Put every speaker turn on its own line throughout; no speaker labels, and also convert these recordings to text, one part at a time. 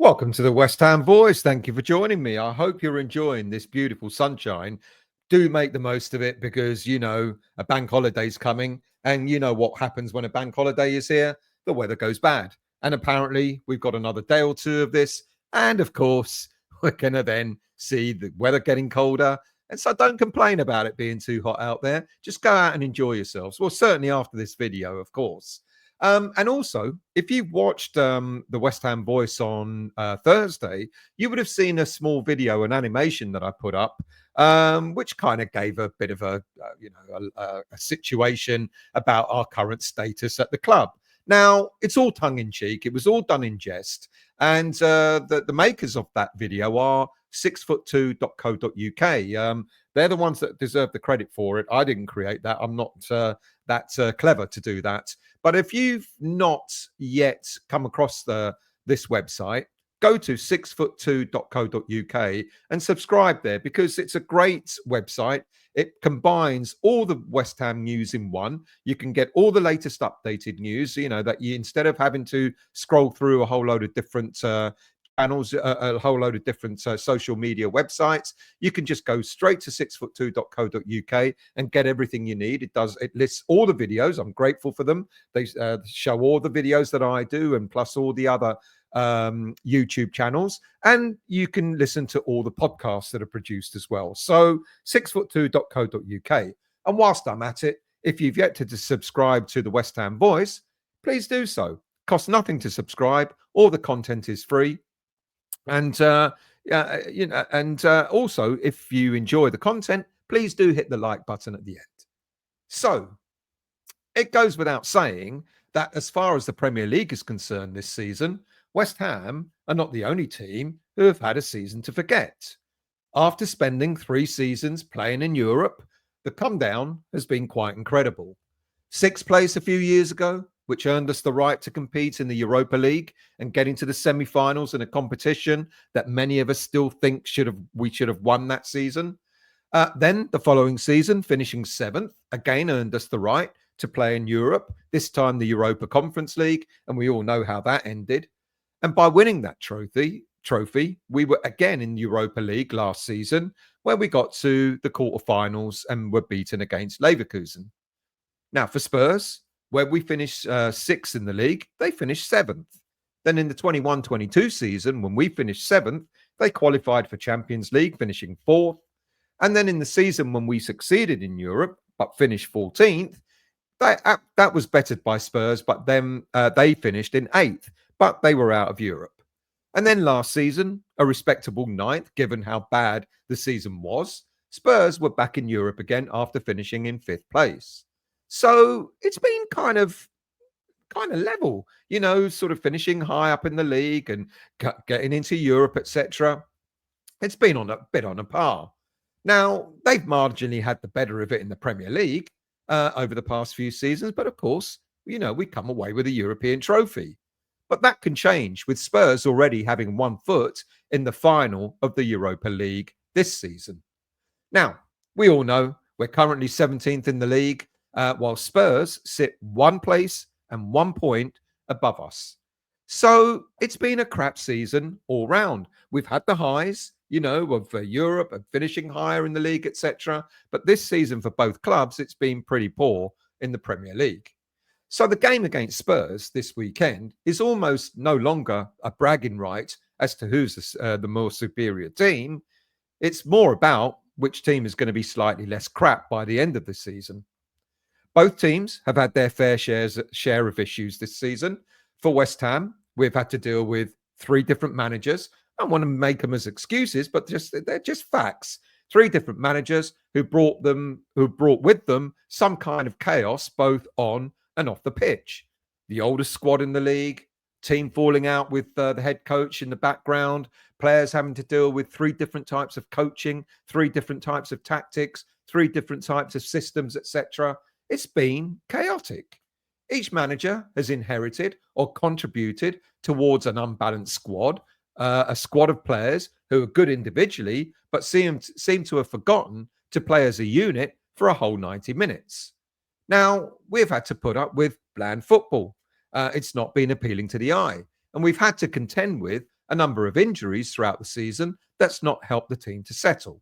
Welcome to the West Ham Voice. Thank you for joining me. I hope you're enjoying this beautiful sunshine. Do make the most of it because, a bank holiday's coming. And you know what happens when a bank holiday is here? The weather goes bad. And apparently, we've got another day or two of this. And of course, we're going to then see the weather getting colder. And so don't complain about it being too hot out there. Just go out and enjoy yourselves. Well, certainly after this video, of course. And also, if you watched the West Ham Voice on Thursday, you would have seen a small video, an animation that I put up, which kind of gave a bit of a situation about our current status at the club. Now, it's all tongue in cheek. It was all done in jest. And the makers of that video are 6foot2.co.uk. They're the ones that deserve the credit for it. I didn't create that. I'm not that clever to do that. But if you've not yet come across this website, go to 6foot2.co.uk and subscribe there because it's a great website. It combines all the West Ham news in one. You can get all the latest updated news, that you, instead of having to scroll through a whole load of different channels, a whole load of different social media websites, you can just go straight to 6foot2.co.uk and get everything you need. It lists all the videos. I'm grateful for them. They show all the videos that I do and plus all the other YouTube channels, and you can listen to all the podcasts that are produced as well. So 6foot2.co.uk. And whilst I'm at it, if you've yet to subscribe to the West Ham Voice, please do so. Costs nothing to subscribe. All the content is free. And also, if you enjoy the content, please do hit the like button at the end. So it goes without saying that as far as the Premier League is concerned this season, West Ham are not the only team who have had a season to forget. After spending 3 seasons playing in Europe, the come down has been quite incredible. 6th place a few years ago, which earned us the right to compete in the Europa League and get into the semi-finals in a competition that many of us still think we should have won that season. Then the following season, finishing 7th, again earned us the right to play in Europe, this time the Europa Conference League, and we all know how that ended. And by winning that trophy, we were again in Europa League last season, where we got to the quarterfinals and were beaten against Leverkusen. Now, for Spurs, where we finished 6th in the league, they finished 7th. Then in the 21-22 season, when we finished 7th, they qualified for Champions League, finishing 4th. And then in the season when we succeeded in Europe, but finished 14th, that was bettered by Spurs, but then they finished in 8th, but they were out of Europe. And then last season, a respectable 9th, given how bad the season was, Spurs were back in Europe again after finishing in 5th place. So it's been kind of level, sort of finishing high up in the league and getting into Europe, etc. It's been on a bit on a par. Now, they've marginally had the better of it in the Premier League over the past few seasons, but of course, we come away with a European trophy. But that can change with Spurs already having 1 foot in the final of the Europa League this season. Now, we all know we're currently 17th in the league, while Spurs sit 1 place and 1 point above us. So it's been a crap season all round. We've had the highs, of Europe and finishing higher in the league, etc. But this season for both clubs, it's been pretty poor in the Premier League. So the game against Spurs this weekend is almost no longer a bragging right as to who's the more superior team. It's more about which team is going to be slightly less crap by the end of the season. Both teams have had their fair share of issues this season. For West Ham, we've had to deal with 3 different managers. I don't want to make them as excuses, but they're just facts. 3 different managers who brought with them some kind of chaos, both on and off the pitch. The oldest squad in the league, team falling out with the head coach in the background, players having to deal with 3 different types of coaching, 3 different types of tactics, 3 different types of systems, etc. It's been chaotic. Each manager has inherited or contributed towards an unbalanced squad, a squad of players who are good individually, but seem to have forgotten to play as a unit for a whole 90 minutes. Now, we've had to put up with bland football. It's not been appealing to the eye. And we've had to contend with a number of injuries throughout the season that's not helped the team to settle.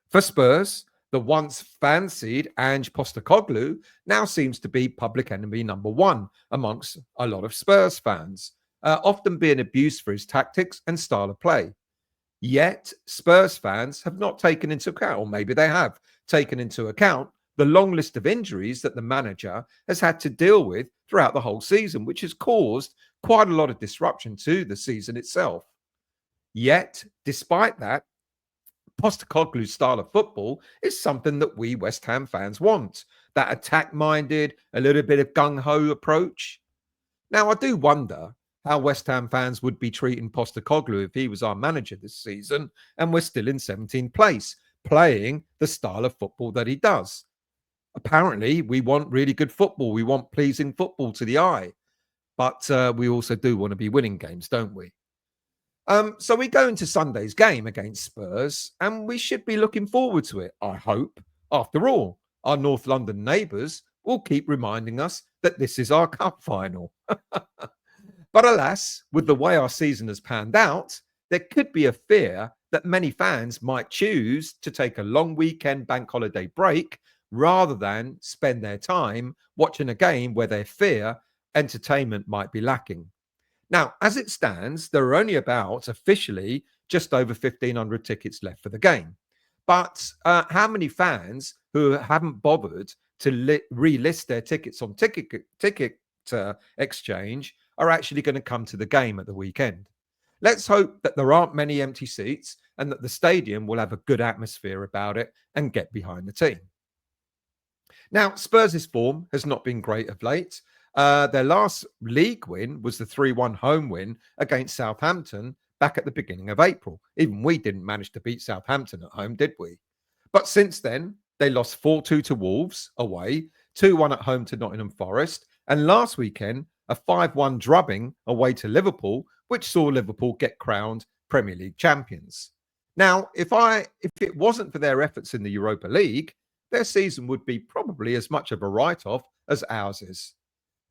For Spurs, the once fancied Ange Postecoglou now seems to be public enemy number one amongst a lot of Spurs fans, often being abused for his tactics and style of play. Yet, Spurs fans have not taken into account, or maybe they have taken into account, the long list of injuries that the manager has had to deal with throughout the whole season, which has caused quite a lot of disruption to the season itself. Yet, despite that, Postecoglou's style of football is something that we West Ham fans want. That attack-minded, a little bit of gung-ho approach. Now, I do wonder how West Ham fans would be treating Postecoglou if he was our manager this season and we're still in 17th place, playing the style of football that he does. Apparently, we want really good football. We want pleasing football to the eye. But we also do want to be winning games, don't we? So we go into Sunday's game against Spurs, and we should be looking forward to it, I hope. After all, our North London neighbours will keep reminding us that this is our cup final. But alas, with the way our season has panned out, there could be a fear that many fans might choose to take a long weekend bank holiday break rather than spend their time watching a game where they fear entertainment might be lacking. Now, as it stands, there are only about officially just over 1,500 tickets left for the game. But how many fans who haven't bothered to relist their tickets on ticket exchange are actually going to come to the game at the weekend? Let's hope that there aren't many empty seats and that the stadium will have a good atmosphere about it and get behind the team. Now, Spurs' form has not been great of late. Their last league win was the 3-1 home win against Southampton back at the beginning of April. Even we didn't manage to beat Southampton at home, did we? But since then, they lost 4-2 to Wolves away, 2-1 at home to Nottingham Forest, and last weekend, a 5-1 drubbing away to Liverpool, which saw Liverpool get crowned Premier League champions. Now, if it wasn't for their efforts in the Europa League, their season would be probably as much of a write-off as ours is.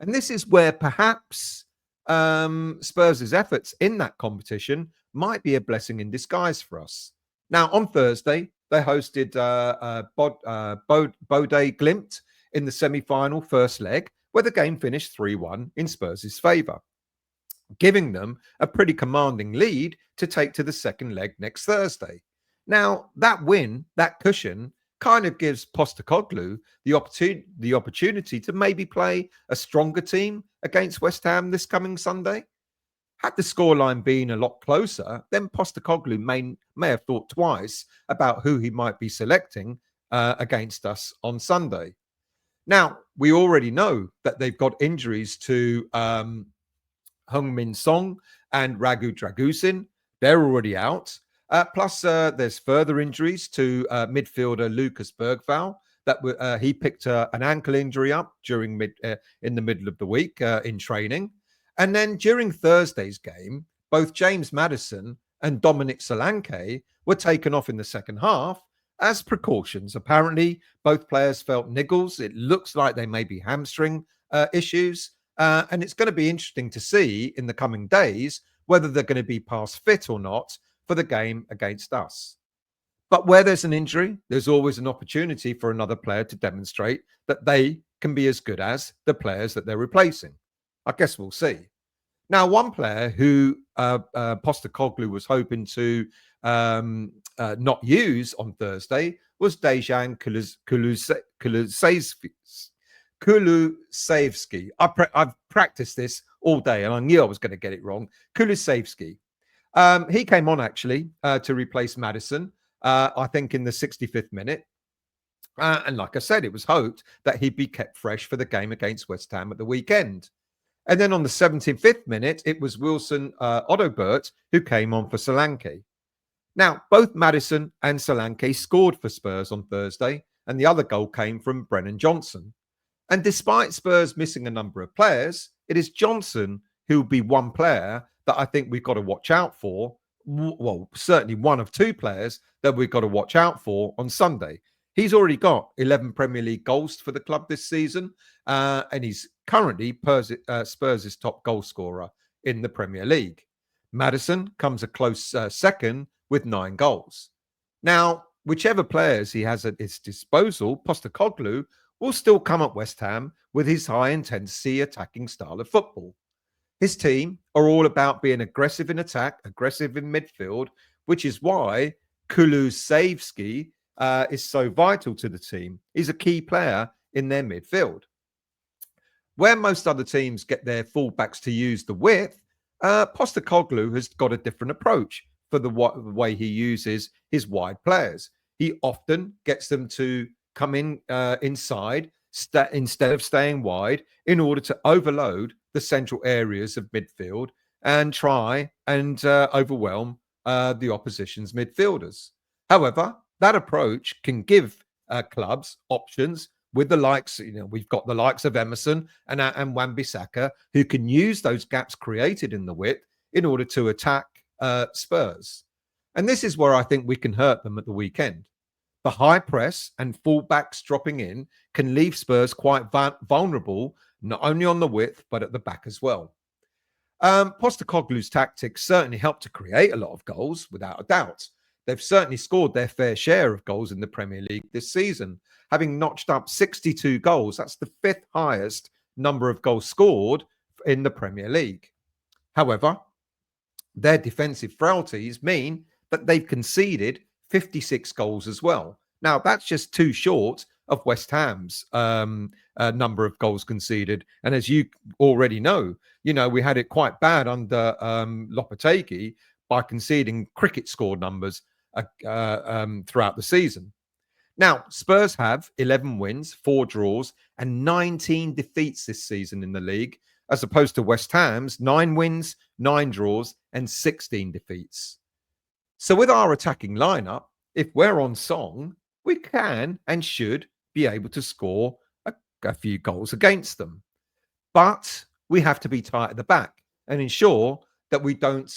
And this is where perhaps Spurs' efforts in that competition might be a blessing in disguise for us. Now, on Thursday, they hosted Bodø Glimt in the semi-final first leg, where the game finished 3-1 in Spurs' favour, giving them a pretty commanding lead to take to the second leg next Thursday. Now, that win, that cushion, kind of gives Postecoglou the opportunity to maybe play a stronger team against West Ham this coming Sunday. Had the scoreline been a lot closer, then Postecoglou may have thought twice about who he might be selecting against us on Sunday. Now, we already know that they've got injuries to Heung-min Song and Raghu Dragusin. They're already out. Plus, there's further injuries to midfielder Lucas Bergvall. That he picked an ankle injury up during in the middle of the week in training. And then during Thursday's game, both James Maddison and Dominic Solanke were taken off in the second half as precautions. Apparently, both players felt niggles. It looks like they may be hamstring issues. And it's going to be interesting to see in the coming days whether they're going to be past fit or not for the game against us. But where there's an injury, there's always an opportunity for another player to demonstrate that they can be as good as the players that they're replacing. I guess we'll see. Now, one player who Postecoglou was hoping to not use on Thursday was Dejan Kulusevski. I've practiced this all day and I knew I was going to get it wrong. Kulusevski. He came on actually to replace Maddison, I think in the 65th minute. And like I said, it was hoped that he'd be kept fresh for the game against West Ham at the weekend. And then on the 75th minute, it was Wilson Odobert who came on for Solanke. Now, both Maddison and Solanke scored for Spurs on Thursday, and the other goal came from Brennan Johnson. And despite Spurs missing a number of players, it is Johnson who will be one player that I think we've got to watch out for. Well, certainly one of two players that we've got to watch out for on Sunday. He's already got 11 Premier League goals for the club this season, and he's currently Spurs' top goal scorer in the Premier League. Maddison comes a close second with 9 goals. Now, whichever players he has at his disposal, Postecoglou will still come at West Ham with his high-intensity attacking style of football. His team are all about being aggressive in attack, aggressive in midfield, which is why Kulusevski is so vital to the team. He's a key player in their midfield. Where most other teams get their fullbacks to use the width, Postecoglou has got a different approach for the way he uses his wide players. He often gets them to come in inside instead of staying wide in order to overload the central areas of midfield and try and overwhelm the opposition's midfielders. However, that approach can give clubs options with the likes, we've got the likes of Emerson and Wan-Bissaka who can use those gaps created in the width in order to attack Spurs. And this is where I think we can hurt them at the weekend. The high press and fullbacks dropping in can leave Spurs quite vulnerable, not only on the width, but at the back as well. Postecoglou's tactics certainly helped to create a lot of goals, without a doubt. They've certainly scored their fair share of goals in the Premier League this season, having notched up 62 goals. That's the 5th highest number of goals scored in the Premier League. However, their defensive frailties mean that they've conceded 56 goals as well. Now, that's just too short of West Ham's number of goals conceded. And as you already know, we had it quite bad under Lopetegui by conceding cricket score numbers throughout the season. Now, Spurs have 11 wins, 4 draws, and 19 defeats this season in the league, as opposed to West Ham's 9 wins, 9 draws, and 16 defeats. So with our attacking lineup, if we're on song, we can and should be able to score a few goals against them. But we have to be tight at the back and ensure that we don't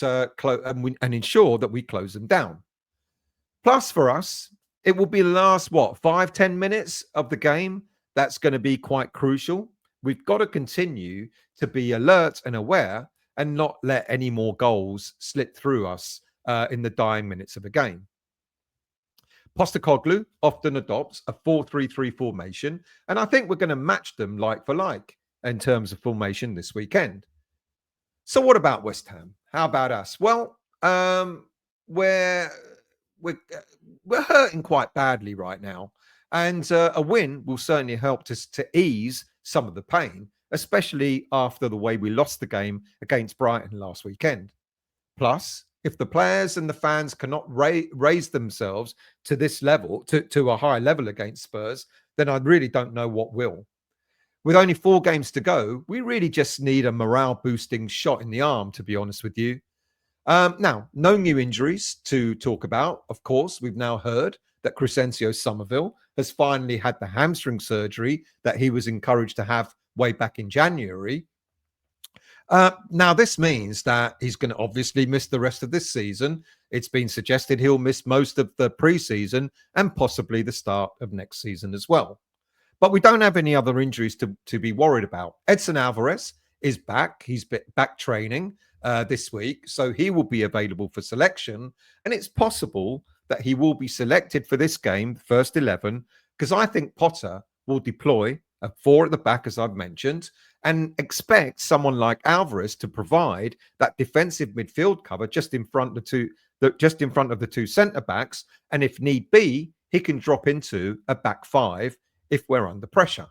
ensure that we close them down. Plus, for us, it will be the last 5-10 minutes of the game that's going to be quite crucial. We've got to continue to be alert and aware and not let any more goals slip through us in the dying minutes of a game. Postecoglou often adopts a 4-3-3 formation, and I think we're going to match them like for like in terms of formation this weekend. So what about West Ham? How about us? Well, we're hurting quite badly right now, and a win will certainly help us to ease some of the pain, especially after the way we lost the game against Brighton last weekend. Plus, if the players and the fans cannot raise themselves to this level, to a high level against Spurs, then I really don't know what will. With only 4 games to go, we really just need a morale-boosting shot in the arm, to be honest with you. Now, no new injuries to talk about. Of course, we've now heard that Crescencio Somerville has finally had the hamstring surgery that he was encouraged to have way back in January. Now, this means that he's going to obviously miss the rest of this season. It's been suggested he'll miss most of the preseason and possibly the start of next season as well. But we don't have any other injuries to be worried about. Edson Alvarez is back. He's back training this week, so he will be available for selection. And it's possible that he will be selected for this game, first 11, because I think Potter will deploy a 4 at the back, as I've mentioned, and expect someone like Alvarez to provide that defensive midfield cover just in front of the 2 centre backs. And if need be, he can drop into a back 5 if we're under pressure.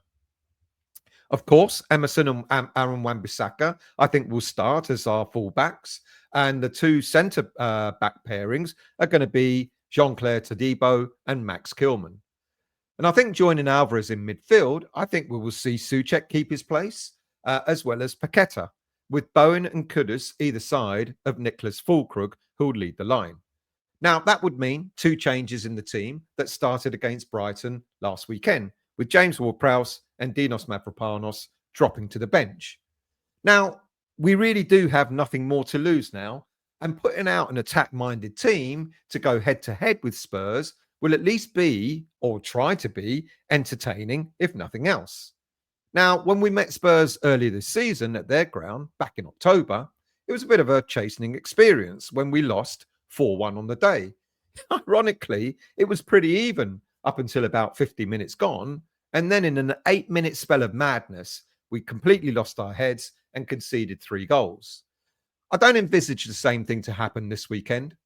Of course, Emerson and Aaron Wan-Bissaka, I think, will start as our fullbacks. And the 2 centre back pairings are going to be Jean-Claire Todibo and Max Kilman. And I think joining Alvarez in midfield, I think we will see Souček keep his place, as well as Paqueta, with Bowen and Kudus either side of Nicholas Füllkrug, who will lead the line. Now, that would mean 2 changes in the team that started against Brighton last weekend, with James Ward-Prowse and Dinos Mavropanos dropping to the bench. Now, we really do have nothing more to lose now, and putting out an attack-minded team to go head-to-head with Spurs will at least be, or try to be, entertaining, if nothing else. Now, when we met Spurs earlier this season at their ground, back in October, it was a bit of a chastening experience when we lost 4-1 on the day. Ironically, it was pretty even up until about 50 minutes gone. And then in an 8-minute spell of madness, we completely lost our heads and conceded 3 goals. I don't envisage the same thing to happen this weekend.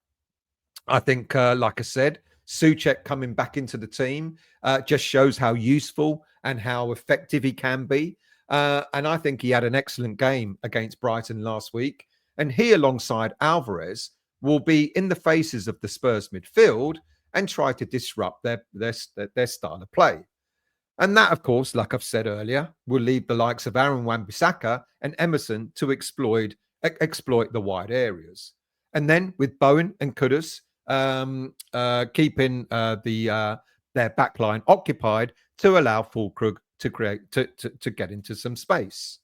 I think, like I said, Souček coming back into the team just shows how useful and how effective he can be. And I think he had an excellent game against Brighton last week. And he, alongside Alvarez, will be in the faces of the Spurs midfield and try to disrupt their style of play. And that, of course, like I've said earlier, will leave the likes of Aaron Wan-Bissaka and Emerson to exploit the wide areas. And then with Bowen and Kudus keeping their backline occupied to allow Füllkrug to get into some space.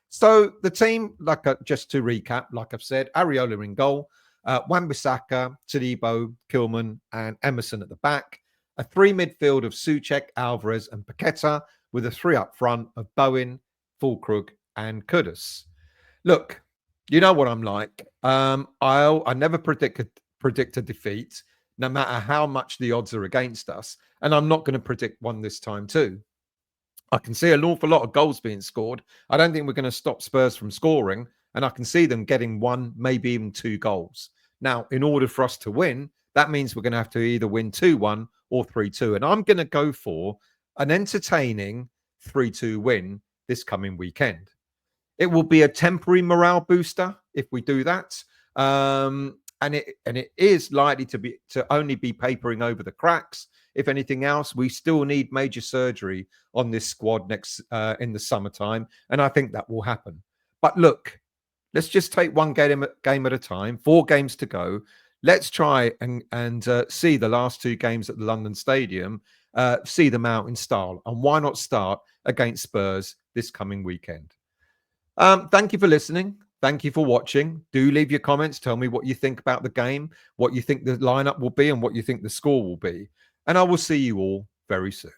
So the team, just to recap, like I've said, Areola in goal, Wan-Bissaka, Todibo, Kilman, and Emerson at the back. A 3 midfield of Souček, Alvarez, and Paqueta, with a 3 up front of Bowen, Füllkrug, and Kudus. Look, you know what I'm like. I never predict a defeat, no matter how much the odds are against us, and I'm not going to predict one this time too. I can see an awful lot of goals being scored. I don't think we're going to stop Spurs from scoring, and I can see them getting 1, maybe even 2 goals. Now, in order for us to win, that means we're going to have to either win 2-1 or 3-2. And I'm going to go for an entertaining 3-2 win this coming weekend. It will be a temporary morale booster if we do that. And it is likely to only be papering over the cracks. If anything else, we still need major surgery on this squad next in the summertime. And I think that will happen. But look, let's just take one game at a time. 4 games to go. Let's try and see the last 2 games at the London Stadium, see them out in style. And why not start against Spurs this coming weekend? Thank you for listening. Thank you for watching. Do leave your comments. Tell me what you think about the game, what you think the lineup will be, and what you think the score will be. And I will see you all very soon.